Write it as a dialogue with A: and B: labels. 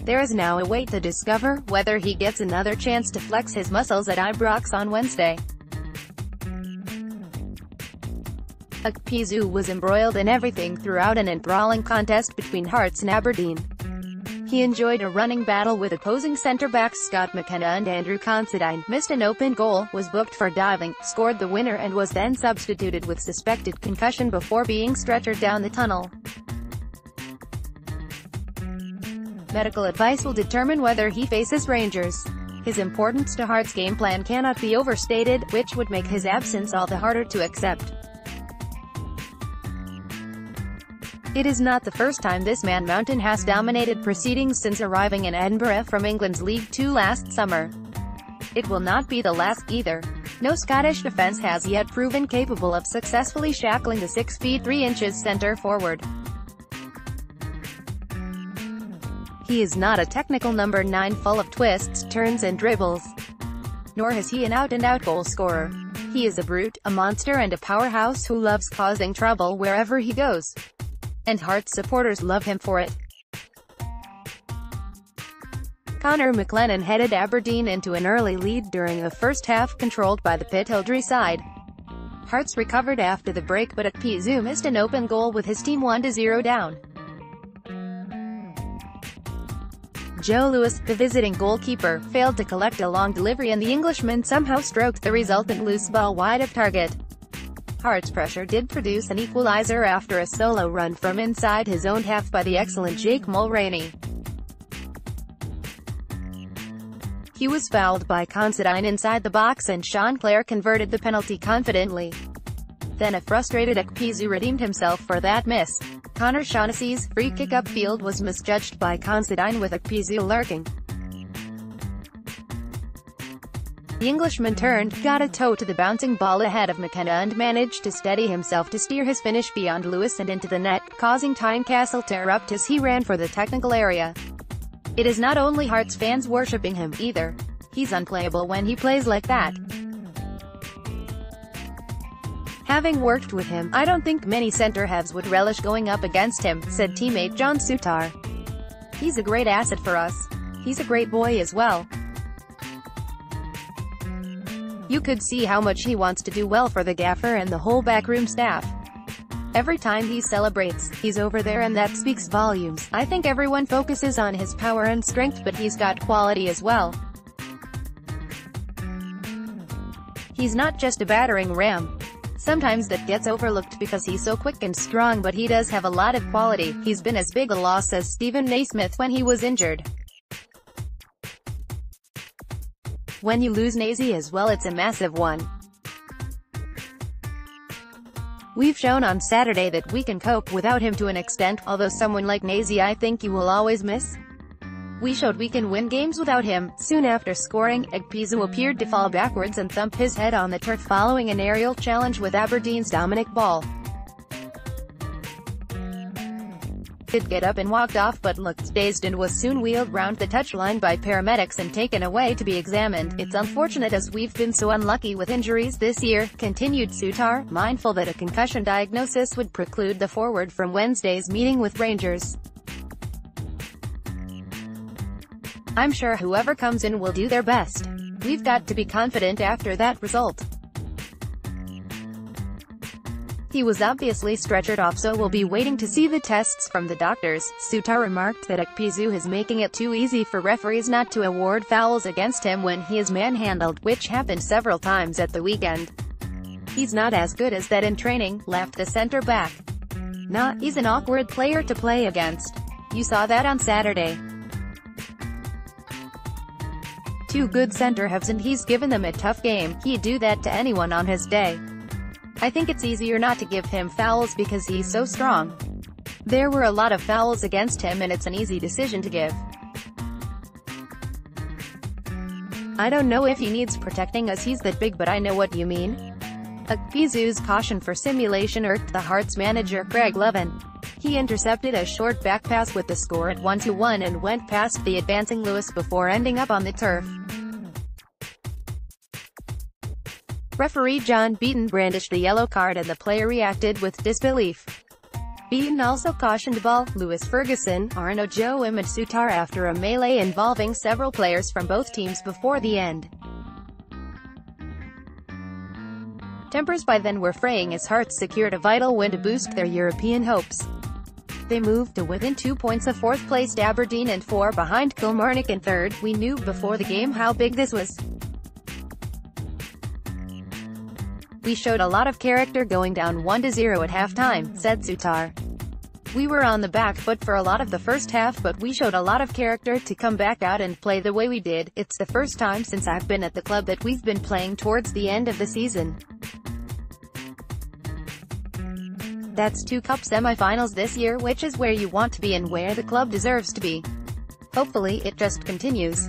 A: There is now a wait to discover whether he gets another chance to flex his muscles at Ibrox on Wednesday. Ikpeazu was embroiled in everything throughout an enthralling contest between Hearts and Aberdeen. He enjoyed a running battle with opposing centre-backs Scott McKenna and Andrew Considine, missed an open goal, was booked for diving, scored the winner and was then substituted with suspected concussion before being stretchered down the tunnel. Medical advice will determine whether he faces Rangers. His importance to Hearts' game plan cannot be overstated, which would make his absence all the harder to accept. It is not the first time this Man Mountain has dominated proceedings since arriving in Edinburgh from England's League Two last summer. It will not be the last either. No Scottish defence has yet proven capable of successfully shackling the 6 feet 3 inches centre-forward. He is not a technical number 9 full of twists, turns and dribbles. Nor is he an out-and-out goal scorer. He is a brute, a monster and a powerhouse who loves causing trouble wherever he goes. And Hearts supporters love him for it. Conor McKenna headed Aberdeen into an early lead during the first half controlled by the Pittildry side. Hearts recovered after the break but Ikpeazu missed an open goal with his team 1-0 down. Joe Lewis, the visiting goalkeeper, failed to collect a long delivery and the Englishman somehow stroked the resultant loose ball wide of target. Hearts' pressure did produce an equalizer after a solo run from inside his own half by the excellent Jake Mulroney. He was fouled by Considine inside the box and Sean Clare converted the penalty confidently. Then a frustrated Ikpeazu redeemed himself for that miss. Conor Shaughnessy's free kick upfield was misjudged by Considine with Ikpeazu lurking. The Englishman turned, got a toe to the bouncing ball ahead of McKenna and managed to steady himself to steer his finish beyond Lewis and into the net, causing Tynecastle to erupt as he ran for the technical area. It is not only Hearts fans worshipping him, either. He's unplayable when he plays like that. Having worked with him, I don't think many centre-halves would relish going up against him, said teammate John Souttar. He's a great asset for us. He's a great boy as well. You could see how much he wants to do well for the gaffer and the whole backroom staff. Every time he celebrates, he's over there and that speaks volumes. I think everyone focuses on his power and strength but he's got quality as well. He's not just a battering ram. Sometimes that gets overlooked because he's so quick and strong but he does have a lot of quality. He's been as big a loss as Stephen Naismith when he was injured. When you lose Nazy as well it's a massive one. We've shown on Saturday that we can cope without him to an extent, although someone like Nazy I think you will always miss. We showed we can win games without him. Soon after scoring, Ikpeazu appeared to fall backwards and thump his head on the turf following an aerial challenge with Aberdeen's Dominic Ball. He'd get up and walked off but looked dazed and was soon wheeled round the touchline by paramedics and taken away to be examined. It's unfortunate as we've been so unlucky with injuries this year, continued Souttar, mindful that a concussion diagnosis would preclude the forward from Wednesday's meeting with Rangers. I'm sure whoever comes in will do their best. We've got to be confident after that result. He was obviously stretchered off so we'll be waiting to see the tests from the doctors. Souttar remarked that Ikpeazu is making it too easy for referees not to award fouls against him when he is manhandled, which happened several times at the weekend. He's not as good as that in training, laughed the centre-back. Nah, he's an awkward player to play against. You saw that on Saturday. Two good centre-halves and he's given them a tough game. He'd do that to anyone on his day. I think it's easier not to give him fouls because he's so strong. There were a lot of fouls against him and it's an easy decision to give. I don't know if he needs protecting as he's that big but I know what you mean. Ikpeazu's caution for simulation irked the Hearts manager Craig Levin. He intercepted a short back pass with the score at 1-1 and went past the advancing Lewis before ending up on the turf. Referee John Beaton brandished the yellow card and the player reacted with disbelief. Beaton also cautioned Ball, Lewis Ferguson, Arnaud Joachim and Sutar after a melee involving several players from both teams before the end. Tempers by then were fraying as Hearts secured a vital win to boost their European hopes. They moved to within 2 points of fourth-placed Aberdeen and 4 behind Kilmarnock in third. "We knew before the game how big this was. We showed a lot of character going down 1-0 at halftime," said Sutar. "We were on the back foot for a lot of the first half, but we showed a lot of character to come back out and play the way we did. It's the first time since I've been at the club that we've been playing towards the end of the season. That's 2 cup semi-finals this year, which is where you want to be and where the club deserves to be. Hopefully it just continues."